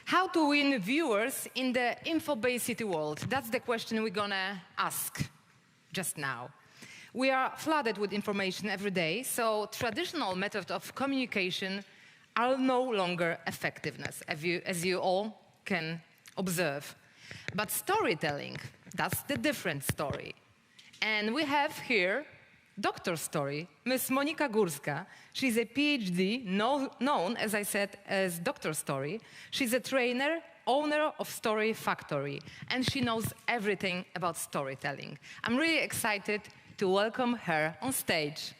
How to win viewers in the Info-besity world? That's the question we're gonna ask just now. We are flooded with information every day, so traditional methods of communication are no longer effectiveness, as you all can observe. But storytelling, that's the different story. And we have here Dr. Story, Miss Monika Górska. She's a PhD, known, as I said, as Dr. Story. She's a trainer, owner of Story Factory, and she knows everything about storytelling. I'm really excited to welcome her on stage.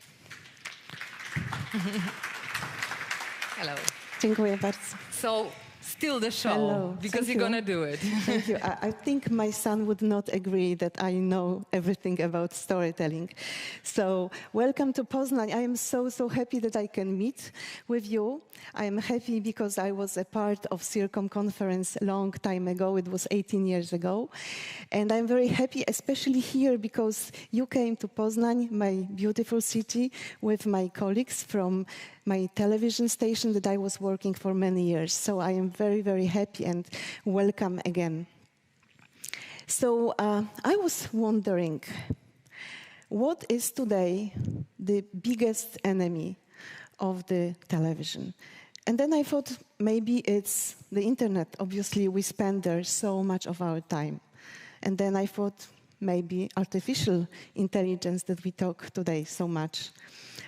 Hello. Dziękuję bardzo. So, still the show, Hello. because Thank you're you. going to do it. Thank you. I think my son would not agree that I know everything about storytelling. So, welcome to Poznań. I am so happy that I can meet with you. I am happy because I was a part of CIRCOM conference a long time ago. It was 18 years ago. And I'm very happy, especially here, because you came to Poznań, my beautiful city, with my colleagues from my television station that I was working for many years. So I am very happy and welcome again. So I was wondering, what is today the biggest enemy of the television? And then I thought maybe it's the internet. Obviously, we spend there so much of our time. And then I thought maybe artificial intelligence that we talk today so much.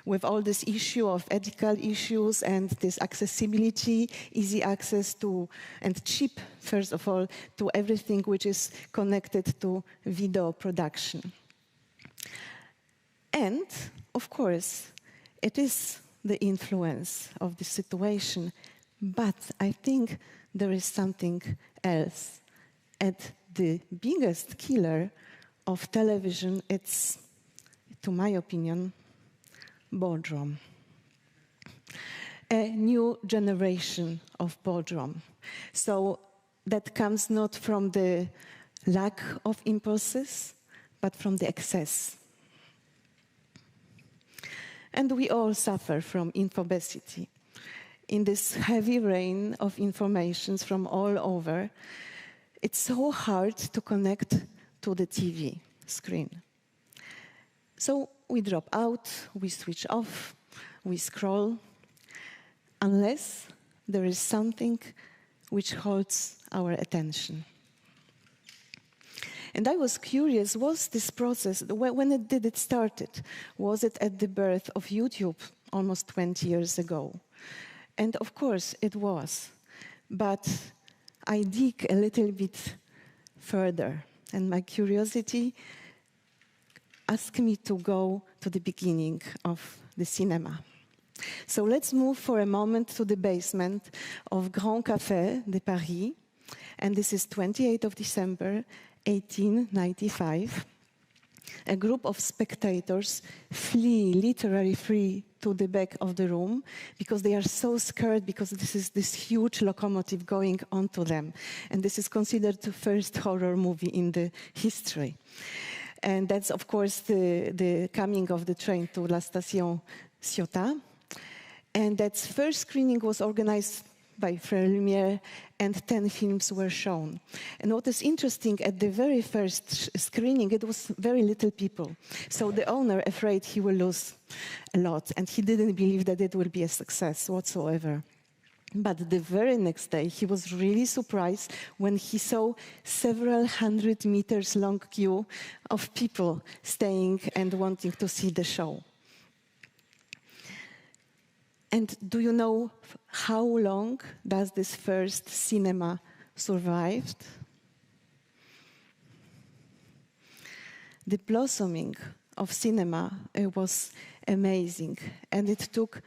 With all this issue of ethical issues and this accessibility, easy access to, and cheap, first of all, to everything which is connected to video production. And, of course, it is the influence of the situation, but I think there is something else. And the biggest killer of television, it's, to my opinion, boredom. A new generation of boredom. So that comes not from the lack of impulses, but from the excess. And we all suffer from info-besity. In this heavy rain of informations from all over, it's so hard to connect to the TV screen. So we drop out, we switch off, we scroll, unless there is something which holds our attention. And I was curious, was this process, when did it start? Was it at the birth of YouTube almost 20 years ago? And of course it was. But I dig a little bit further, and my curiosity asked me to go to the beginning of the cinema. So let's move for a moment to the basement of Grand Café de Paris. And this is 28th of December, 1895. A group of spectators literally flee to the back of the room because they are so scared because this is this huge locomotive going onto them. And this is considered the first horror movie in the history. And that's, of course, the coming of the train to La Station Ciotat. And that first screening was organized by Frère Lumière, and 10 films were shown. And what is interesting, at the very first screening, it was very little people. So the owner, afraid he will lose a lot, and he didn't believe that it will be a success whatsoever. But the very next day, he was really surprised when he saw several 100 meters long queue of people staying and wanting to see the show. And do you know how long does this first cinema survive? The blossoming of cinema was amazing, and it took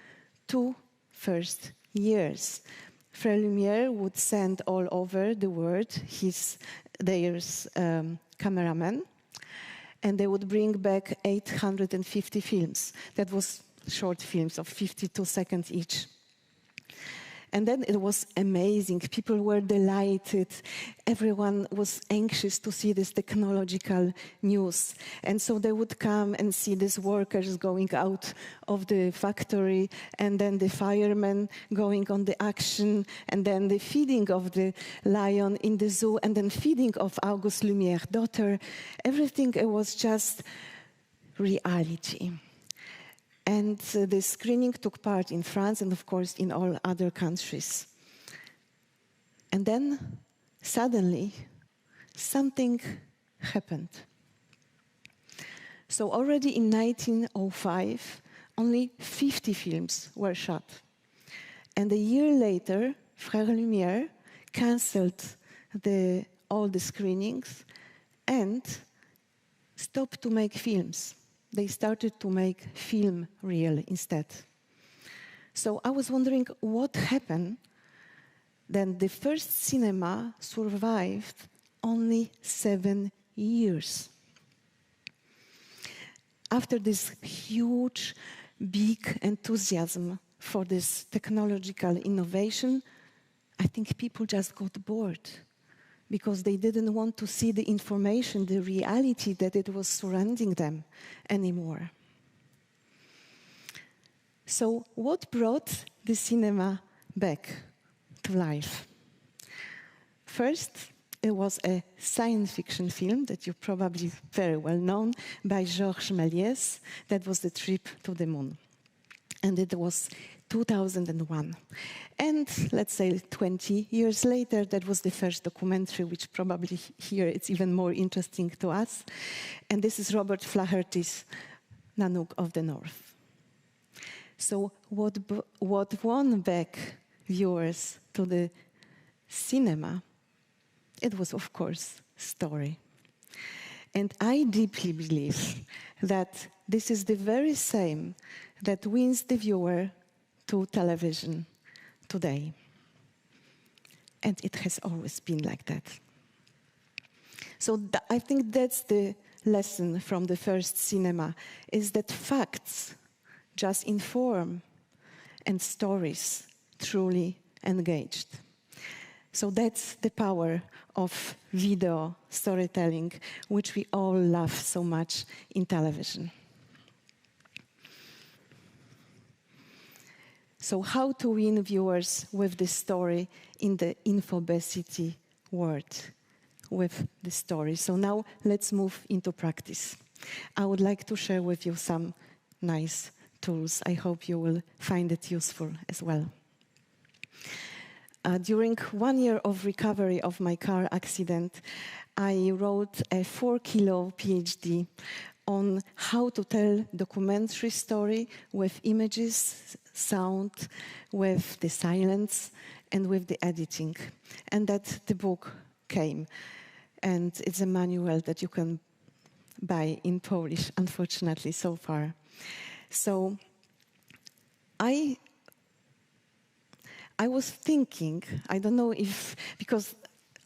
2 first years. Frère Lumière would send all over the world their cameramen, and they would bring back 850 films. That was short films of 52 seconds each. And then it was amazing. People were delighted. Everyone was anxious to see this technological news. And so they would come and see these workers going out of the factory, and then the firemen going on the action, and then the feeding of the lion in the zoo, and then feeding of Auguste Lumiere's daughter. Everything was just reality. And the screening took part in France and, of course, in all other countries. And then, suddenly, something happened. So already in 1905, only 50 films were shot. And a year later, Frère Lumière cancelled all the screenings and stopped to make films. They started to make film reel instead. So I was wondering what happened. Then the first cinema survived only 7 years. After this huge, big enthusiasm for this technological innovation, I think people just got bored because they didn't want to see the information, the reality that it was surrounding them anymore. So what brought the cinema back to life? First, it was a science fiction film that you probably very well known by Georges Méliès. That was The Trip to the Moon. And it was 2001. And let's say 20 years later, that was the first documentary, which probably here it's even more interesting to us. And this is Robert Flaherty's Nanook of the North. So what won back viewers to the cinema, it was, of course, story. And I deeply believe that this is the very same that wins the viewer to television today. And it has always been like that. So I think that's the lesson from the first cinema, is that facts just inform and stories truly engaged. So that's the power of video storytelling, which we all love so much in television. So how to win viewers with this story in the Info-besity world with the story. So now let's move into practice. I would like to share with you some nice tools. I hope you will find it useful as well. During 1 year of recovery of my car accident, I wrote a 4-kilo PhD on how to tell documentary story with images, sound, with the silence, and with the editing. And that the book came. And it's a manual that you can buy in Polish, unfortunately, so far. So I was thinking, I don't know if, because,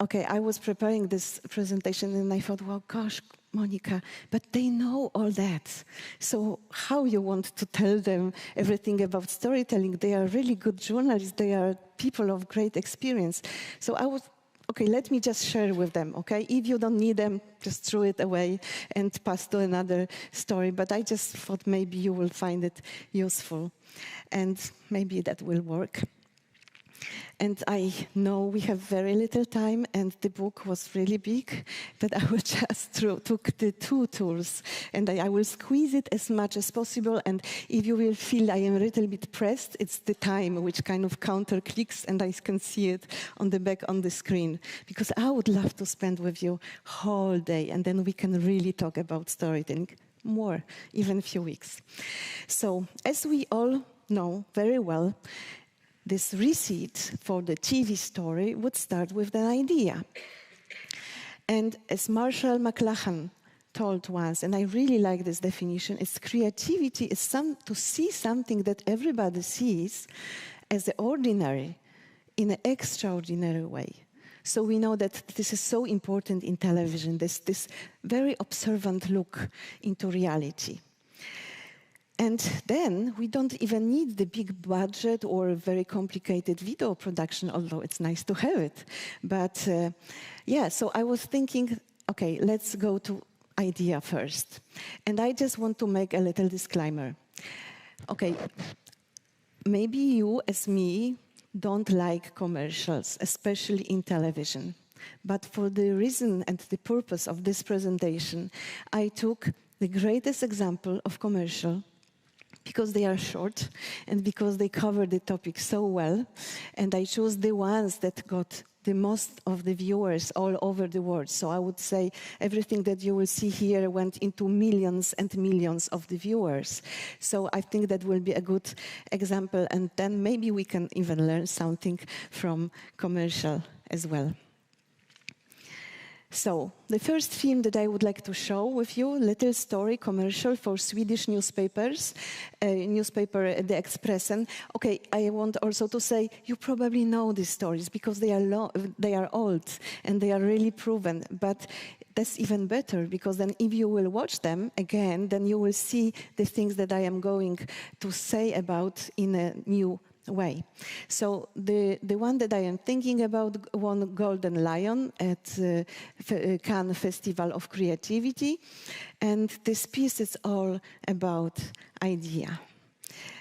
okay, I was preparing this presentation and I thought, well, gosh, Monika, but they know all that. So how you want to tell them everything about storytelling? They are really good journalists. They are people of great experience. So I was, okay, let me just share with them, okay? If you don't need them, just throw it away and pass to another story. But I just thought maybe you will find it useful. And maybe that will work. And I know we have very little time, and the book was really big, but I will just took the 2 tools, and I will squeeze it as much as possible. And if you will feel I am a little bit pressed, it's the time which kind of counter clicks, and I can see it on the back on the screen. Because I would love to spend with you whole day, and then we can really talk about storytelling more, even a few weeks. So, as we all know very well, this receipt for the TV story would start with an idea. And as Marshall McLuhan told once, and I really like this definition, it's creativity is to see something that everybody sees as the ordinary in an extraordinary way. So we know that this is so important in television, this very observant look into reality. And then we don't even need the big budget or very complicated video production, although it's nice to have it. But yeah, so I was thinking, okay, let's go to idea first. And I just want to make a little disclaimer. Okay, maybe you, as me, don't like commercials, especially in television. But for the reason and the purpose of this presentation, I took the greatest example of commercial because they are short and because they cover the topic so well. And I chose the ones that got the most of the viewers all over the world. So I would say everything that you will see here went into millions and millions of the viewers. So I think that will be a good example, and then maybe we can even learn something from commercial as well. So, the first film that I would like to show with you, little story commercial for Swedish newspapers, newspaper The Expressen. Okay, I want also to say, you probably know these stories because they are old and they are really proven, but that's even better because then if you will watch them again, then you will see the things that I am going to say about in a new way. So the one that I am thinking about won Golden Lion at Cannes Festival of Creativity, and this piece is all about idea.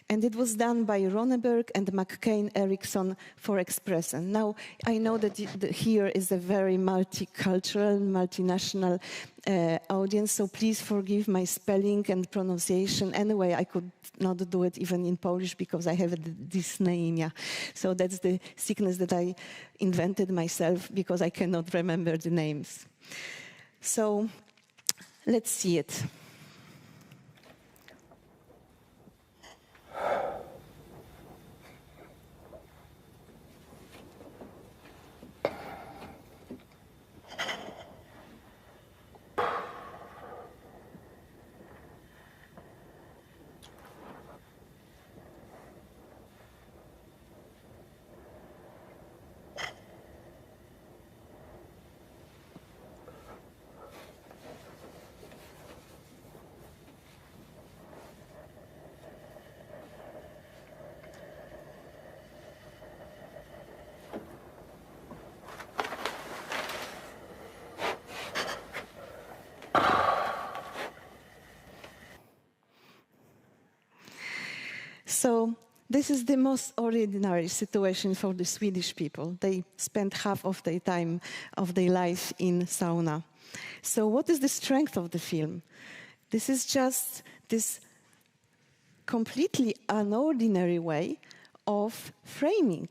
And it was done by Ronneberg and McCain Erickson for Expressen. Now, I know that here is a very multicultural, multinational audience, so please forgive my spelling and pronunciation. Anyway, I could not do it even in Polish because I have dysnemia. So that's the sickness that I invented myself because I cannot remember the names. So let's see it. So this is the most ordinary situation for the Swedish people. They spend half of their time of their life in sauna. So what is the strength of the film? This is just this completely unordinary way of framing.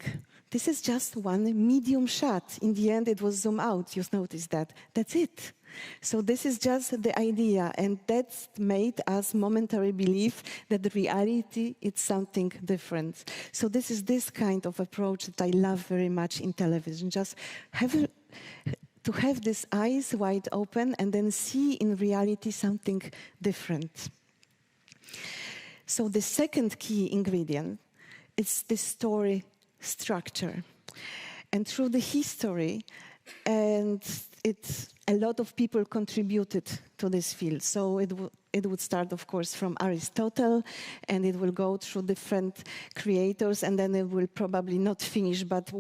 This is just one medium shot. In the end, it was zoom out. You've noticed that. That's it. So this is just the idea, and that's made us momentary believe that the reality is something different. So this is this kind of approach that I love very much in television. Just to have these eyes wide open and then see in reality something different. So the second key ingredient is the story structure. And through the history, and a lot of people contributed to this field. So it would start, of course, from Aristotle, and it will go through different creators, and then it will probably not finish, but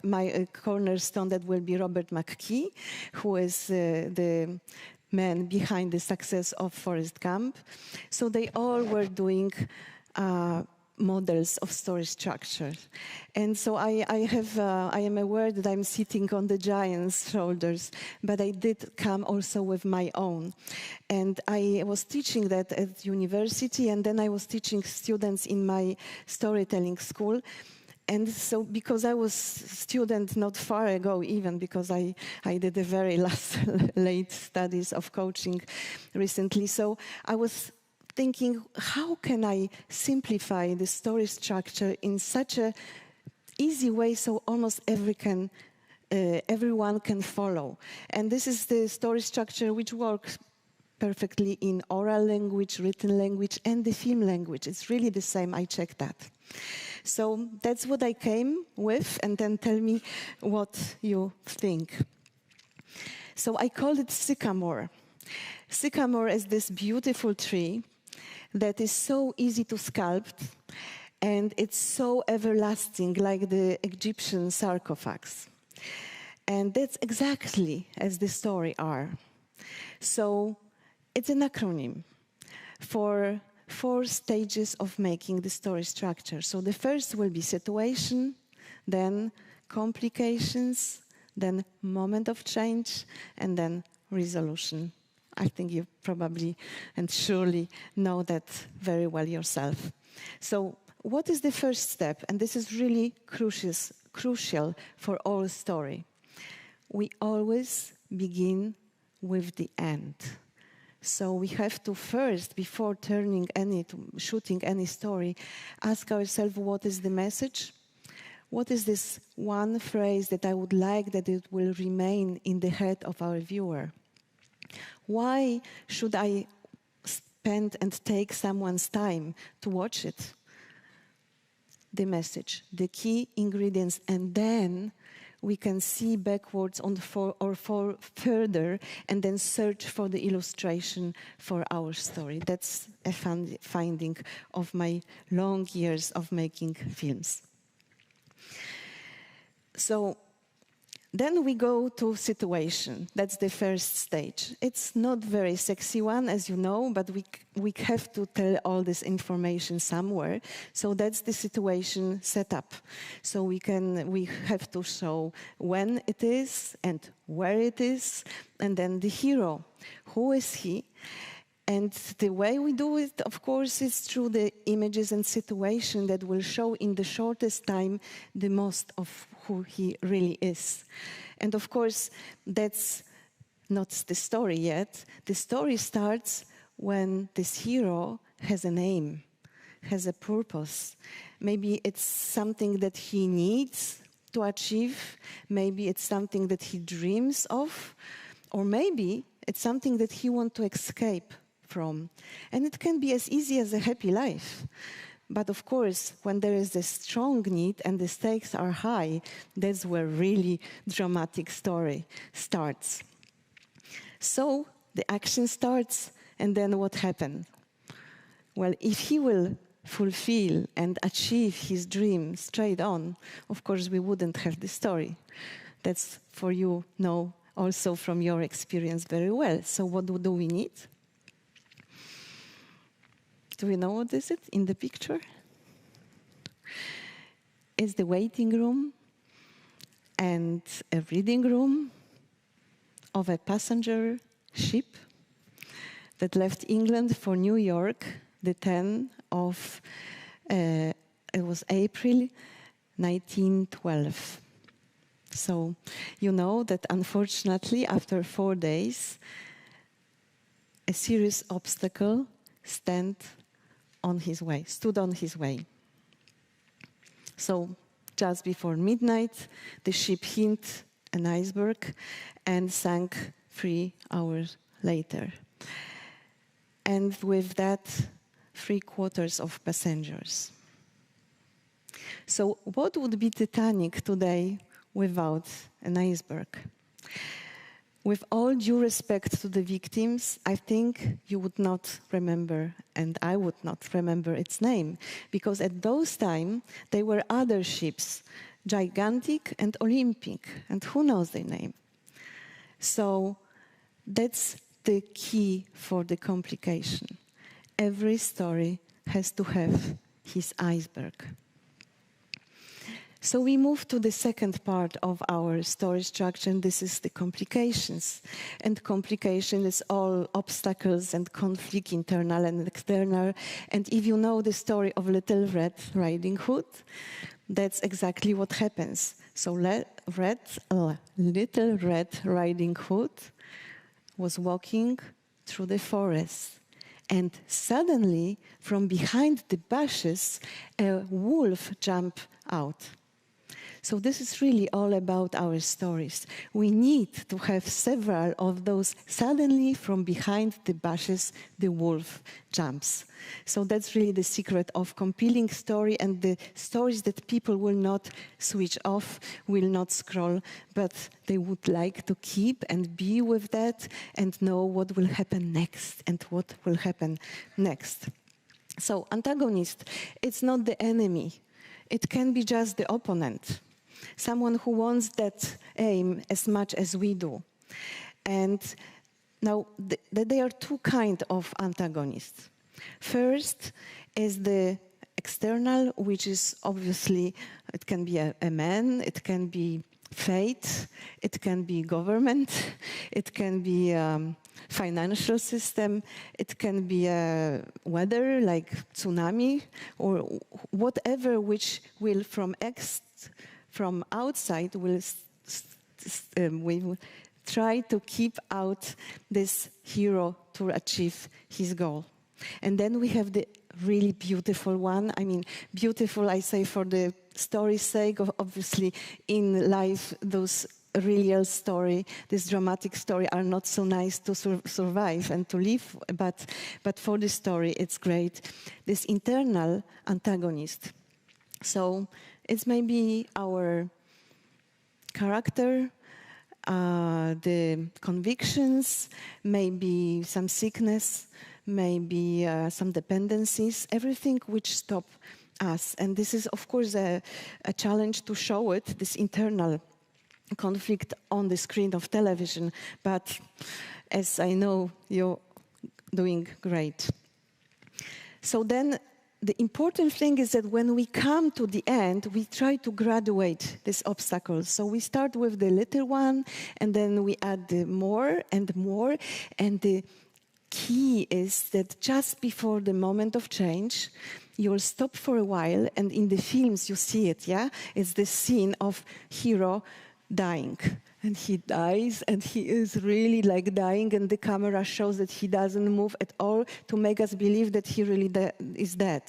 my cornerstone that will be Robert McKee, who is the man behind the success of Forrest Gump. So they all were doing models of story structure. And so I am aware that I'm sitting on the giant's shoulders, but I did come also with my own. And I was teaching that at university, and then I was teaching students in my storytelling school. And so, because I was student not far ago even, because I did the very late studies of coaching recently, so I was thinking, how can I simplify the story structure in such an easy way so almost everyone can follow? And this is the story structure which works perfectly in oral language, written language, and the film language. It's really the same, I checked that. So that's what I came with, and then tell me what you think. So I called it Sykomor. Sykomor is this beautiful tree that is so easy to sculpt, and it's so everlasting, like the Egyptian sarcophags. And that's exactly as the story are. So it's an acronym for 4 stages of making the story structure. So the first will be situation, then complications, then moment of change, and then resolution. I think you probably and surely know that very well yourself. So what is the first step? And this is really crucial for all story. We always begin with the end. So we have to first, before shooting any story, ask ourselves, what is the message? What is this one phrase that I would like that it will remain in the head of our viewer? Why should I spend and take someone's time to watch it? The message, the key ingredients, and then we can see backwards or further and then search for the illustration for our story. That's a finding of my long years of making films. So then we go to situation. That's the first stage. It's not very sexy one, as you know, but we have to tell all this information somewhere. So that's the situation set up. So we have to show when it is and where it is, and then the hero. Who is he? And the way we do it, of course, is through the images and situation that will show in the shortest time the most of who he really is. And of course, that's not the story yet. The story starts when this hero has a name, has a purpose. Maybe it's something that he needs to achieve. Maybe it's something that he dreams of. Or maybe it's something that he wants to escape from. And it can be as easy as a happy life. But of course, when there is a strong need and the stakes are high, that's where really dramatic story starts. So the action starts, and then what happens? Well, if he will fulfill and achieve his dream straight on, of course, we wouldn't have the story. That's for you know also from your experience very well. So what do we need? Do we know what is it in the picture? It's the waiting room and a reading room of a passenger ship that left England for New York the 10th of, it was April 1912. So you know that unfortunately after 4 days, a serious obstacle stood on his way. So just before midnight, the ship hit an iceberg and sank 3 hours later. And with that, 3/4 of passengers. So what would be Titanic today without an iceberg? With all due respect to the victims, I think you would not remember, and I would not remember its name, because at those times there were other ships, gigantic and Olympic, and who knows their name? So that's the key for the complication. Every story has to have his iceberg. So we move to the second part of our story structure, and this is the complications. And complication is all obstacles and conflict, internal and external. And if you know the story of Little Red Riding Hood, that's exactly what happens. So Little Red Riding Hood was walking through the forest. And suddenly, from behind the bushes, a wolf jumped out. So this is really all about our stories. We need to have several of those. Suddenly, from behind the bushes, the wolf jumps. So that's really the secret of compelling story, and the stories that people will not switch off, will not scroll, but they would like to keep and be with that and know what will happen next and what will happen next. So antagonist, it's not the enemy. It can be just the opponent, someone who wants that aim as much as we do. And now there are two kinds of antagonists. First is the external, which is obviously, it can be a man, it can be fate, it can be government, it can be financial system, it can be weather like tsunami, or whatever which will from outside will try to keep out this hero to achieve his goal. And then we have the really beautiful one. I mean, beautiful, I say for the story's sake, obviously in life, those real story, this dramatic story are not so nice to survive and to live, but for the story, it's great. This internal antagonist. So it's maybe our character, the convictions, maybe some sickness, maybe some dependencies, everything which stop us. And this is, of course, a challenge to show it, this internal conflict on the screen of television. But as I know, you're doing great. So then the important thing is that when we come to the end, we try to graduate these obstacles. So we start with the little one, and then we add the more and more. And the key is that just before the moment of change, you'll stop for a while, and in the films you see it, yeah? It's the scene of hero dying. And he dies, and he is really like dying, and the camera shows that he doesn't move at all to make us believe that he really is dead.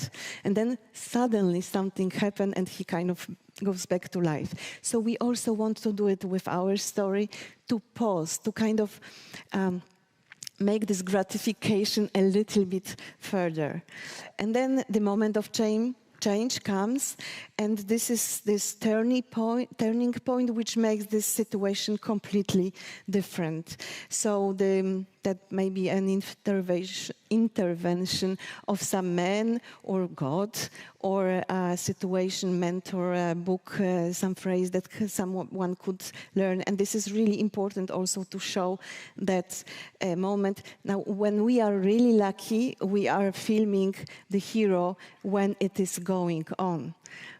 And then suddenly something happens, and he kind of goes back to life. So we also want to do it with our story, to pause, to kind of make this gratification a little bit further. And then the moment of change comes, and this is this turning point which makes this situation completely different. So that may be an intervention of some man or God, or a situation, mentor, a book, some phrase that someone could learn. And this is really important also to show that moment. Now, when we are really lucky, we are filming the hero when it is going on,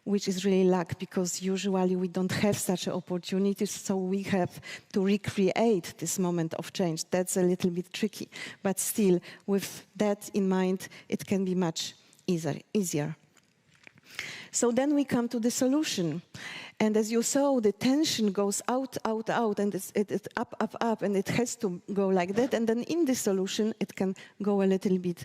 which is really luck, because usually we don't have such opportunities, so we have to recreate this moment of change. That's a little bit tricky, but still, with that in mind, it can be much easier. So then we come to the solution. And as you saw, the tension goes out, and it's up, and it has to go like that. And then in the solution, it can go a little bit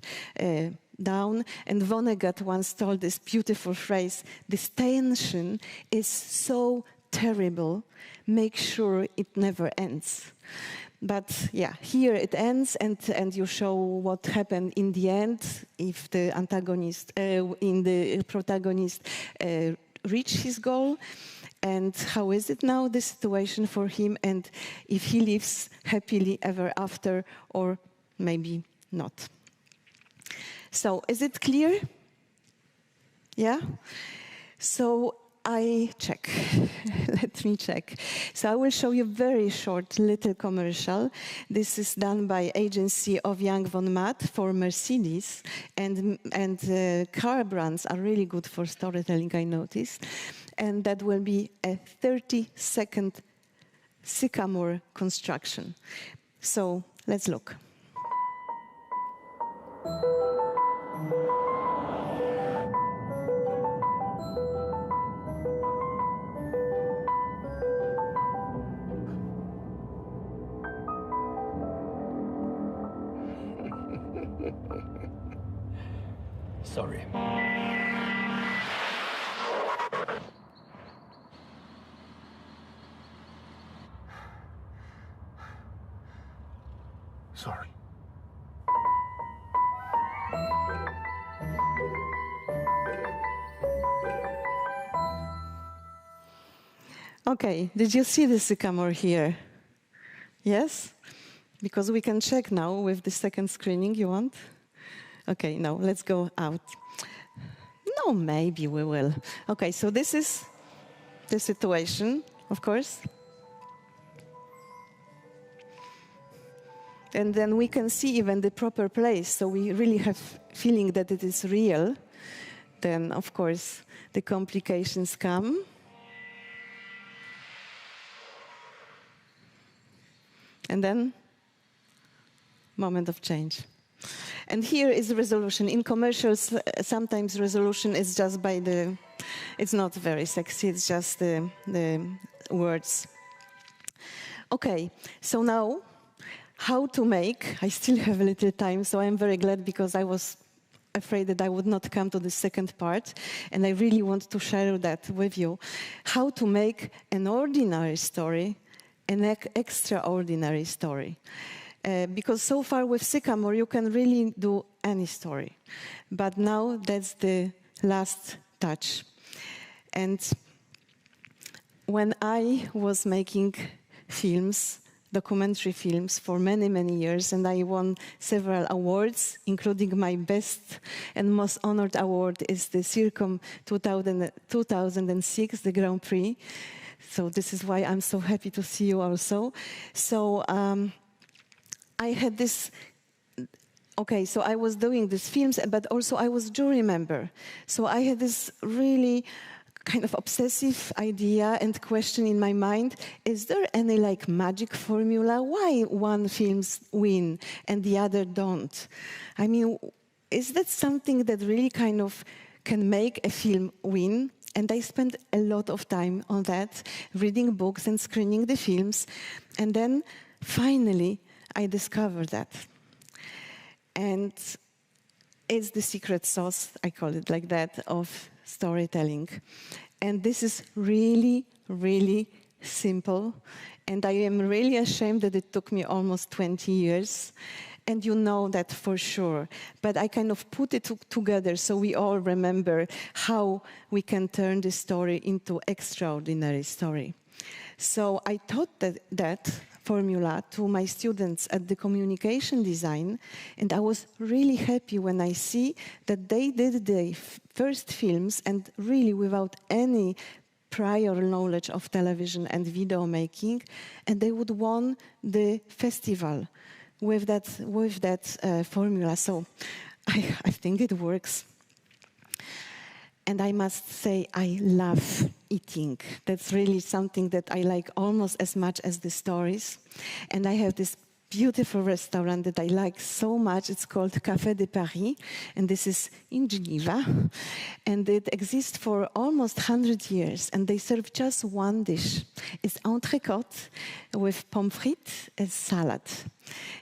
down. And Vonnegut once told this beautiful phrase, this tension is so terrible, make sure it never ends. But yeah, here it ends, and you show what happened in the end if the protagonist reached his goal, and how is it now, the situation for him, and if he lives happily ever after, or maybe not. So is it clear? Yeah? So I check. Let me check. So I will show you a very short little commercial. This is done by agency of Young von Matt for Mercedes, and car brands are really good for storytelling, I noticed. And that will be a 30-second Sykomor construction. So let's look. Sorry. Sorry. Okay, did you see the Sykomor here? Yes? Because we can check now with the second screening, you want? Okay, no, let's go out. No, maybe we will. Okay, so this is the situation, of course. And then we can see even the proper place, so we really have feeling that it is real. Then, of course, the complications come. And then, moment of change. And here is the resolution. In commercials, sometimes resolution is just by the, it's not very sexy, it's just the words. Okay, so now, how to make, I still have a little time, so I'm very glad because I was afraid that I would not come to the second part, and I really want to share that with you. How to make an ordinary story an extraordinary story. Because so far with Sykomor, you can really do any story. But now that's the last touch. And when I was making films, documentary films for many, many years, and I won several awards, including my best and most honored award is the CIRCOM 2006, the Grand Prix. So this is why I'm so happy to see you also. So I had this, okay, so I was doing these films, but also I was jury member. So I had this really kind of obsessive idea and question in my mind, is there any like magic formula? Why one films win and the other don't? I mean, is that something that really kind of can make a film win? And I spent a lot of time on that, reading books and screening the films. And then finally, I discovered that. And it's the secret sauce, I call it like that, of storytelling. And this is really, really simple. And I am really ashamed that it took me almost 20 years. And you know that for sure. But I kind of put it together so we all remember how we can turn this story into extraordinary story. So I taught that formula to my students at the communication design, and I was really happy when I see that they did the first films and really without any prior knowledge of television and video making, and they would won the festival with that formula. So I think it works. And I must say, I love eating. That's really something that I like almost as much as the stories. And I have this beautiful restaurant that I like so much. It's called Café de Paris, and this is in Geneva. And it exists for almost 100 years, and they serve just one dish. It's entrecôte with pommes frites and salad.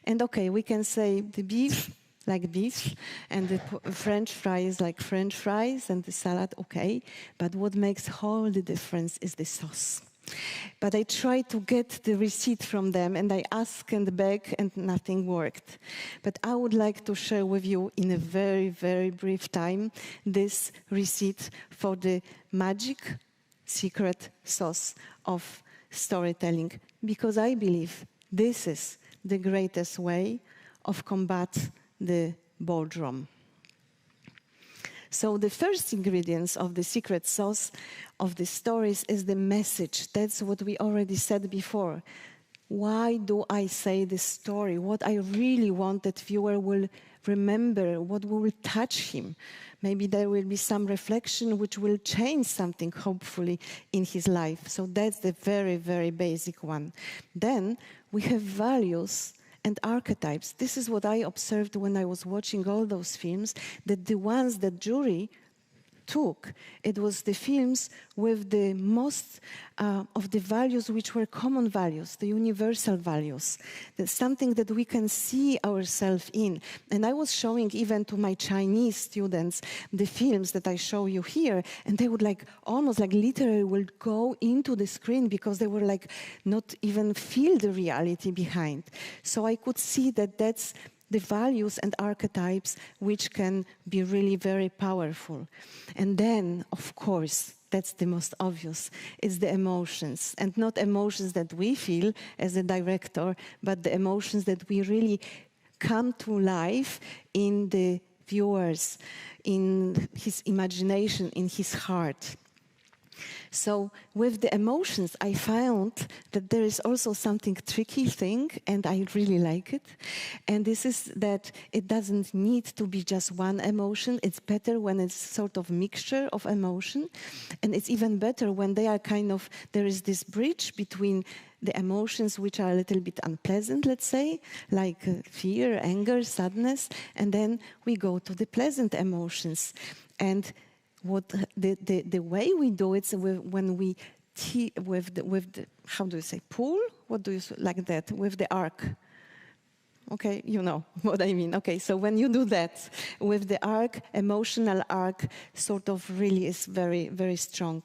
And okay, we can say the beef, like beef, and the French fries like French fries, and the salad, okay. But what makes all the difference is the sauce. But I tried to get the receipt from them, and I asked and begged, and nothing worked. But I would like to share with you in a very, very brief time this receipt for the magic secret sauce of storytelling, because I believe this is the greatest way of combat the boredom. So the first ingredients of the secret sauce of the stories is the message. That's what we already said before. Why do I say this story? What I really want that viewer will remember, what will touch him. Maybe there will be some reflection which will change something, hopefully, in his life. So that's the very, very basic one. Then we have values and archetypes. This is what I observed when I was watching all those films, that the ones that jury took, it was the films with the most of the values which were common values, the universal values. That's something that we can see ourselves in. And I was showing even to my Chinese students the films that I show you here, and they would like almost like literally will go into the screen because they were like not even feel the reality behind. So I could see that that's the values and archetypes which can be really very powerful. And then, of course, that's the most obvious, is the emotions. And not emotions that we feel as a director, but the emotions that we really come to life in the viewers, in his imagination, in his heart. So with the emotions, I found that there is also something tricky thing, and I really like it. And this is that it doesn't need to be just one emotion. It's better when it's sort of mixture of emotion. And it's even better when they are kind of, there is this bridge between the emotions which are a little bit unpleasant, let's say, like fear, anger, sadness, and then we go to the pleasant emotions. And what the way we do it, so when we with the how do you say, pull? What do you like that with the arc? Okay, you know what I mean. Okay, so when you do that with the arc, emotional arc, sort of really is very, very strong.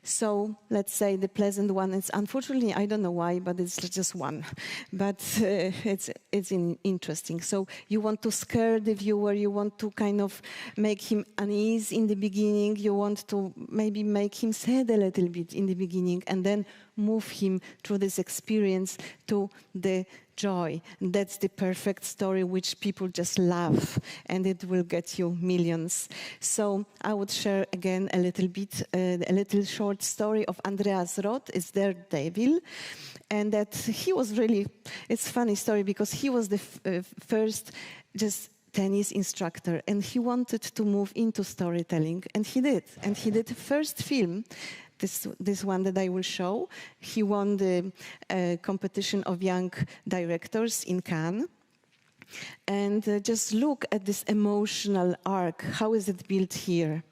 So let's say the pleasant one is, unfortunately, I don't know why, but it's just one. But it's interesting. So you want to scare the viewer, you want to kind of make him uneasy in the beginning, you want to maybe make him sad a little bit in the beginning, and then move him through this experience to the joy. And that's the perfect story which people just love, and it will get you millions. So I would share again a little bit, a little short story of Andreas Roth, is their devil. And that he was really, it's a funny story because he was the first just tennis instructor, and he wanted to move into storytelling, and he did. And he did the first film, this one that I will show. He won the competition of young directors in Cannes. And just look at this emotional arc. How is it built here?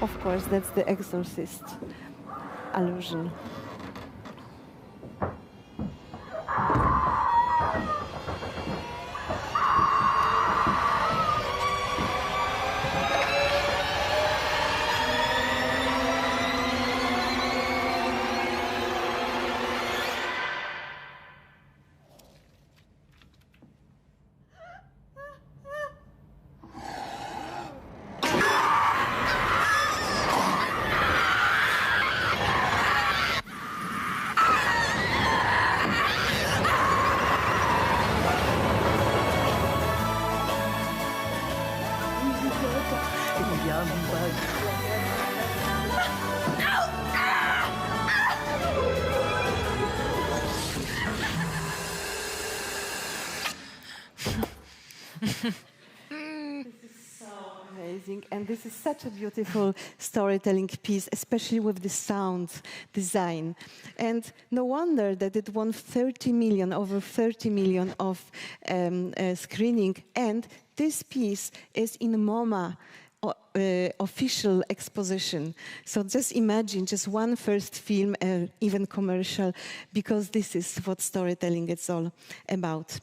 Of course, that's the Exorcist allusion. And this is such a beautiful storytelling piece, especially with the sound design. And no wonder that it won 30 million, over 30 million of screening. And this piece is in MoMA official exposition. So just imagine just one first film, even commercial, because this is what storytelling is all about.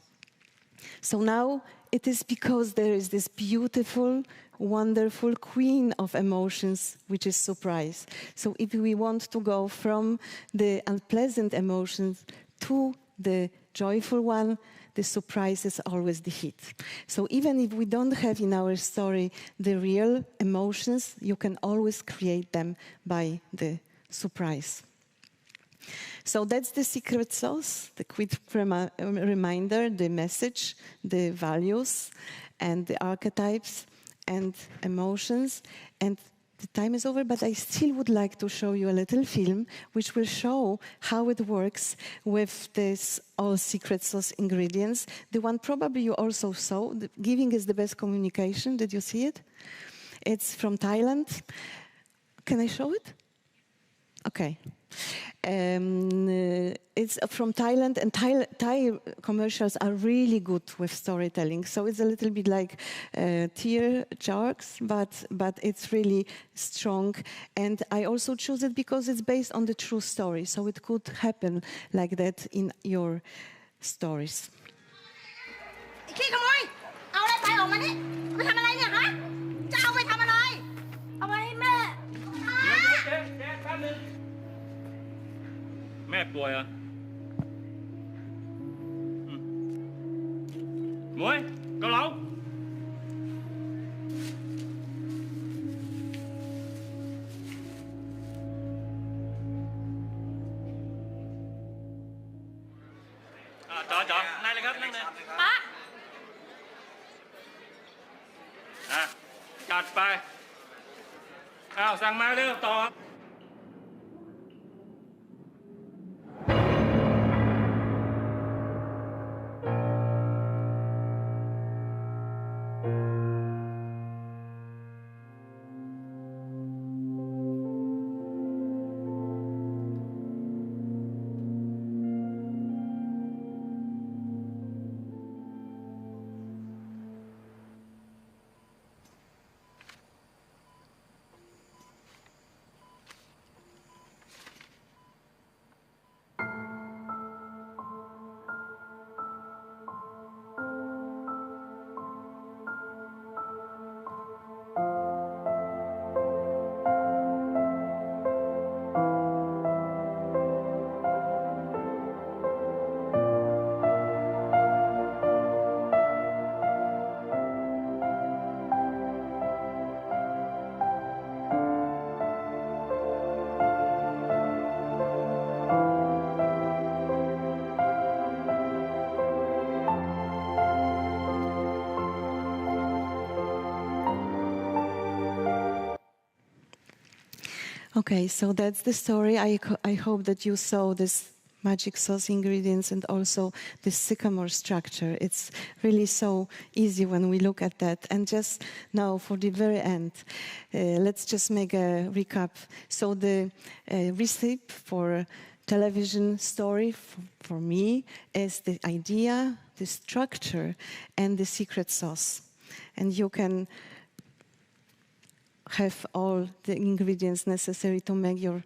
So now it is because there is this beautiful, wonderful queen of emotions, which is surprise. So if we want to go from the unpleasant emotions to the joyful one, the surprise is always the hit. So even if we don't have in our story the real emotions, you can always create them by the surprise. So that's the secret sauce, the quick reminder, the message, the values, and the archetypes, and emotions. And the time is over, but I still would like to show you a little film which will show how it works with this all secret sauce ingredients. The one probably you also saw, giving is the best communication. Did you see it? It's from Thailand. Can I show it? Okay. It's from Thailand, and Thai commercials are really good with storytelling. So it's a little bit like tear jerks, but it's really strong. And I also choose it because it's based on the true story. So it could happen like that in your stories. ขี้ขโมยเอาอะไรไปออกมานี่ไปทำอะไรเนี่ยฮะจะเอาไปทำอะไรเอาไปให้แม่ เจ๊แป๊บนึงแม่ป่วยเหรอหมวยเกาเหลาจ๋อนั่งเลยครับนั่งเลยป๊าจัดไปสั่งมาเร็วต่อ Okay, so that's the story. I hope that you saw this magic sauce ingredients and also the sycamore structure. It's really so easy when we look at that. And just now, for the very end, let's just make a recap. So the recipe for television story for me is the idea, the structure, and the secret sauce. And you can have all the ingredients necessary to make your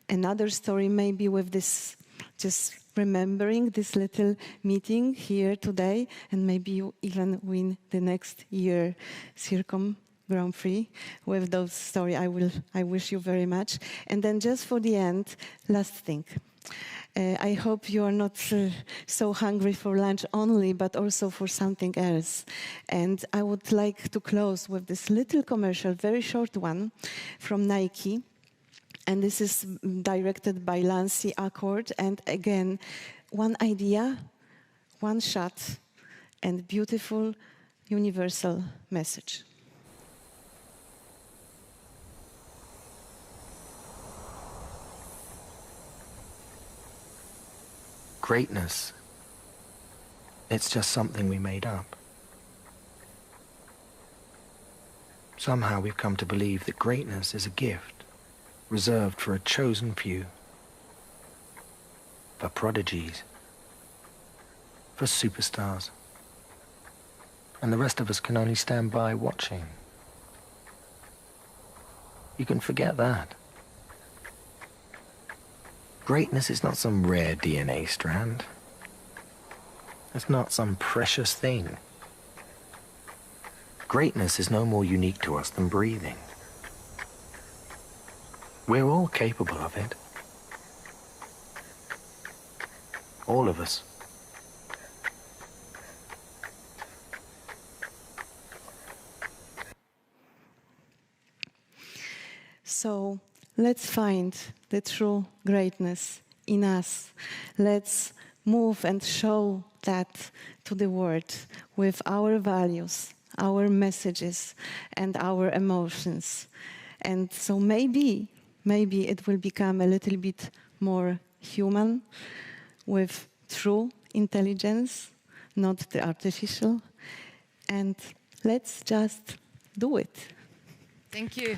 another story, maybe with this, just remembering this little meeting here today, and maybe you even win the next year CIRCOM Grand Prix with those story. I wish you very much. And then just for the end, last thing. I hope you are not so hungry for lunch only, but also for something else. And I would like to close with this little commercial, very short one, from Nike. And this is directed by Lancy Accord. And again, one idea, one shot, and beautiful universal message. Greatness, it's just something we made up. Somehow we've come to believe that greatness is a gift reserved for a chosen few, for prodigies, for superstars, and the rest of us can only stand by watching. You can forget that. Greatness is not some rare DNA strand. It's not some precious thing. Greatness is no more unique to us than breathing. We're all capable of it. All of us. So let's find the true greatness in us. Let's move and show that to the world with our values, our messages, and our emotions. And so maybe it will become a little bit more human, with true intelligence, not the artificial. And let's just do it. Thank you.